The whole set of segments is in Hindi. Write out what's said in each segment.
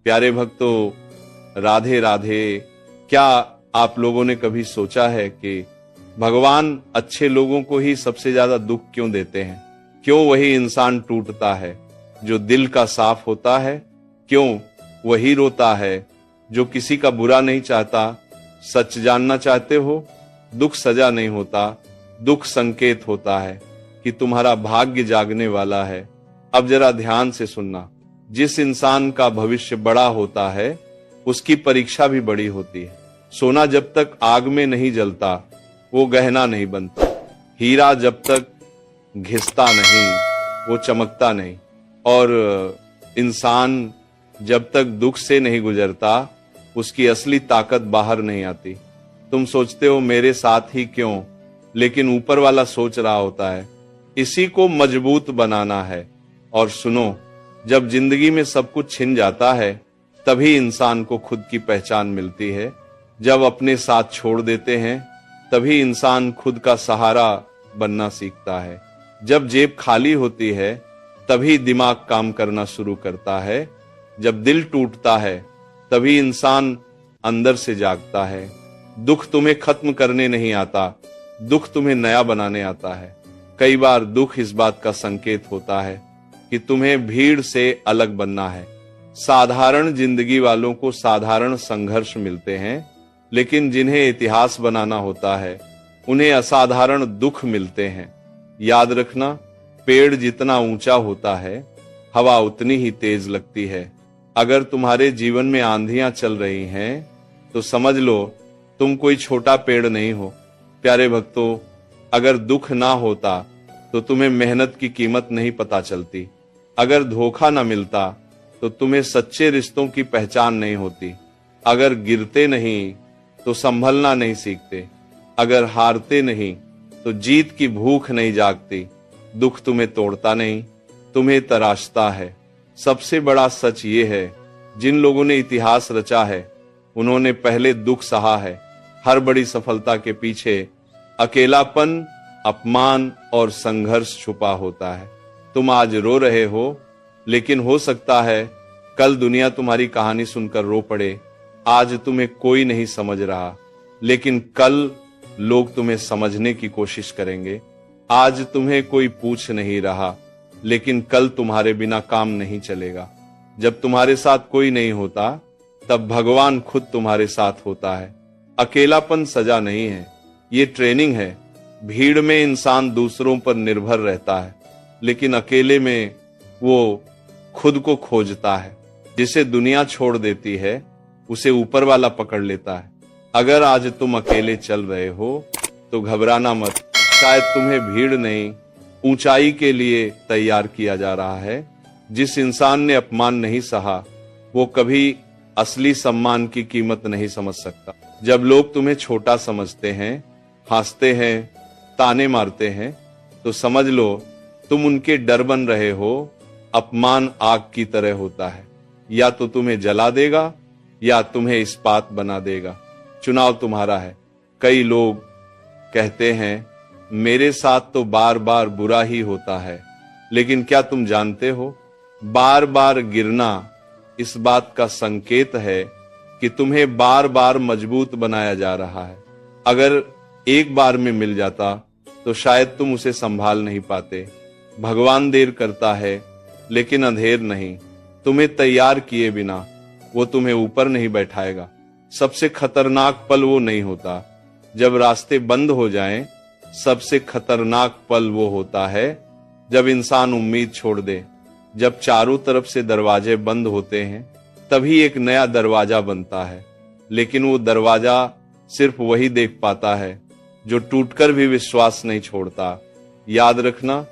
प्यारे भक्तों, राधे राधे। क्या आप लोगों ने कभी सोचा है कि भगवान अच्छे लोगों को ही सबसे ज्यादा दुख क्यों देते हैं? क्यों वही इंसान टूटता है जो दिल का साफ होता है? क्यों वही रोता है जो किसी का बुरा नहीं चाहता? सच जानना चाहते हो? दुख सजा नहीं होता, दुख संकेत होता है कि तुम्हारा भाग्य जागने वाला है। अब जरा ध्यान से सुनना, जिस इंसान का भविष्य बड़ा होता है उसकी परीक्षा भी बड़ी होती है। सोना जब तक आग में नहीं जलता वो गहना नहीं बनता, हीरा जब तक घिसता नहीं वो चमकता नहीं, और इंसान जब तक दुख से नहीं गुजरता उसकी असली ताकत बाहर नहीं आती। तुम सोचते हो मेरे साथ ही क्यों, लेकिन ऊपर वाला सोच रहा होता है। इसी को मजबूत बनाना है। और सुनो, जब जिंदगी में सब कुछ छिन जाता है तभी इंसान को खुद की पहचान मिलती है। जब अपने साथ छोड़ देते हैं तभी इंसान खुद का सहारा बनना सीखता है। जब जेब खाली होती है तभी दिमाग काम करना शुरू करता है। जब दिल टूटता है तभी इंसान अंदर से जागता है। दुख तुम्हें खत्म करने नहीं आता, दुख तुम्हें नया बनाने आता है। कई बार दुख इस बात का संकेत होता है कि तुम्हें भीड़ से अलग बनना है। साधारण जिंदगी वालों को साधारण संघर्ष मिलते हैं, लेकिन जिन्हें इतिहास बनाना होता है उन्हें असाधारण दुख मिलते हैं। याद रखना, पेड़ जितना ऊंचा होता है हवा उतनी ही तेज लगती है। अगर तुम्हारे जीवन में आंधियां चल रही हैं तो समझ लो तुम कोई छोटा पेड़ नहीं हो। प्यारे भक्तों, अगर दुख ना होता तो तुम्हें मेहनत की कीमत नहीं पता चलती। अगर धोखा ना मिलता तो तुम्हें सच्चे रिश्तों की पहचान नहीं होती। अगर गिरते नहीं तो संभलना नहीं सीखते। अगर हारते नहीं तो जीत की भूख नहीं जागती। दुख तुम्हें तोड़ता नहीं, तुम्हें तराशता है। सबसे बड़ा सच ये है, जिन लोगों ने इतिहास रचा है उन्होंने पहले दुख सहा है। हर बड़ी सफलता के पीछे अकेलापन, अपमान और संघर्ष छुपा होता है। तुम आज रो रहे हो, लेकिन हो सकता है कल दुनिया तुम्हारी कहानी सुनकर रो पड़े। आज तुम्हें कोई नहीं समझ रहा, लेकिन कल लोग तुम्हें समझने की कोशिश करेंगे। आज तुम्हें कोई पूछ नहीं रहा, लेकिन कल तुम्हारे बिना काम नहीं चलेगा। जब तुम्हारे साथ कोई नहीं होता तब भगवान खुद तुम्हारे साथ होता है। अकेलापन सजा नहीं है, ये ट्रेनिंग है। भीड़ में इंसान दूसरों पर निर्भर रहता है, लेकिन अकेले में वो खुद को खोजता है। जिसे दुनिया छोड़ देती है उसे ऊपर वाला पकड़ लेता है। अगर आज तुम अकेले चल रहे हो तो घबराना मत। शायद तुम्हें भीड़ नहीं, ऊंचाई के लिए तैयार किया जा रहा है। जिस इंसान ने अपमान नहीं सहा वो कभी असली सम्मान की कीमत नहीं समझ सकता। जब लोग तुम्हें छोटा समझते हैं, हंसते हैं, ताने मारते हैं, तो समझ लो तुम उनके डर बन रहे हो। अपमान आग की तरह होता है, या तो तुम्हें जला देगा या तुम्हें इस्पात बना देगा। चुनाव तुम्हारा है। कई लोग कहते हैं मेरे साथ तो बार बार बुरा ही होता है, लेकिन क्या तुम जानते हो, बार बार गिरना इस बात का संकेत है कि तुम्हें बार बार मजबूत बनाया जा रहा है। अगर एक बार में मिल जाता तो शायद तुम उसे संभाल नहीं पाते। भगवान देर करता है लेकिन अंधेर नहीं। तुम्हें तैयार किए बिना वो तुम्हें ऊपर नहीं बैठाएगा। सबसे खतरनाक पल वो नहीं होता जब रास्ते बंद हो जाएं। सबसे खतरनाक पल वो होता है जब इंसान उम्मीद छोड़ दे। जब चारों तरफ से दरवाजे बंद होते हैं तभी एक नया दरवाजा बनता है, लेकिन वो दरवाजा सिर्फ वही देख पाता है जो टूटकर भी विश्वास नहीं छोड़ता। याद रखना,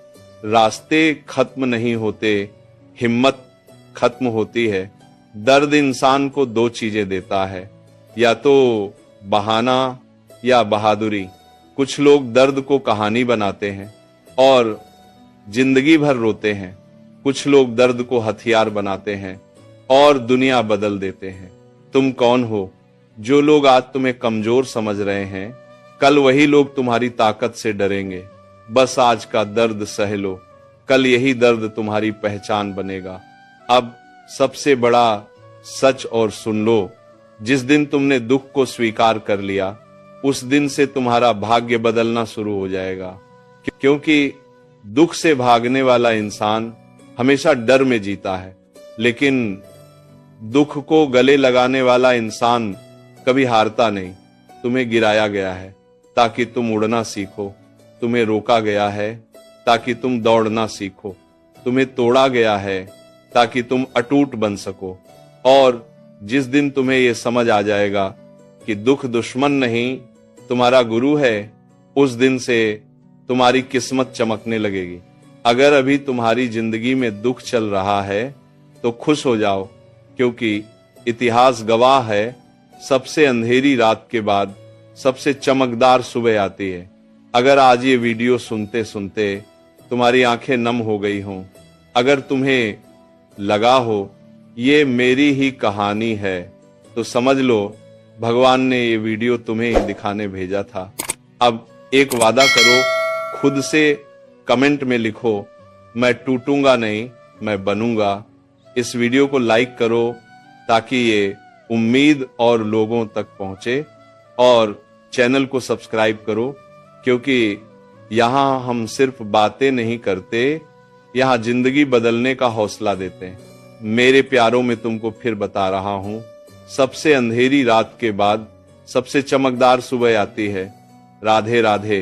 रास्ते खत्म नहीं होते, हिम्मत खत्म होती है। दर्द इंसान को दो चीजें देता है, या तो बहाना या बहादुरी। कुछ लोग दर्द को कहानी बनाते हैं और जिंदगी भर रोते हैं। कुछ लोग दर्द को हथियार बनाते हैं और दुनिया बदल देते हैं। तुम कौन हो? जो लोग आज तुम्हें कमजोर समझ रहे हैं, कल वही लोग तुम्हारी ताकत से डरेंगे। बस आज का दर्द सह लो, कल यही दर्द तुम्हारी पहचान बनेगा। अब सबसे बड़ा सच और सुन लो, जिस दिन तुमने दुख को स्वीकार कर लिया उस दिन से तुम्हारा भाग्य बदलना शुरू हो जाएगा। क्योंकि दुख से भागने वाला इंसान हमेशा डर में जीता है, लेकिन दुख को गले लगाने वाला इंसान कभी हारता नहीं। तुम्हें गिराया गया है ताकि तुम उड़ना सीखो, तुम्हें रोका गया है ताकि तुम दौड़ना सीखो, तुम्हें तोड़ा गया है ताकि तुम अटूट बन सको। और जिस दिन तुम्हें यह समझ आ जाएगा कि दुख दुश्मन नहीं तुम्हारा गुरु है, उस दिन से तुम्हारी किस्मत चमकने लगेगी। अगर अभी तुम्हारी जिंदगी में दुख चल रहा है तो खुश हो जाओ, क्योंकि इतिहास गवाह है, सबसे अंधेरी रात के बाद सबसे चमकदार सुबह आती है। अगर आज ये वीडियो सुनते सुनते तुम्हारी आंखें नम हो गई हों, अगर तुम्हें लगा हो ये मेरी ही कहानी है, तो समझ लो भगवान ने ये वीडियो तुम्हें ही दिखाने भेजा था। अब एक वादा करो, खुद से कमेंट में लिखो, मैं टूटूंगा नहीं, मैं बनूंगा। इस वीडियो को लाइक करो ताकि ये उम्मीद और लोगों तक पहुंचे, और चैनल को सब्सक्राइब करो, क्योंकि यहाँ हम सिर्फ बातें नहीं करते, यहाँ जिंदगी बदलने का हौसला देते हैं। मेरे प्यारों में तुमको फिर बता रहा हूं, सबसे अंधेरी रात के बाद सबसे चमकदार सुबह आती है। राधे राधे।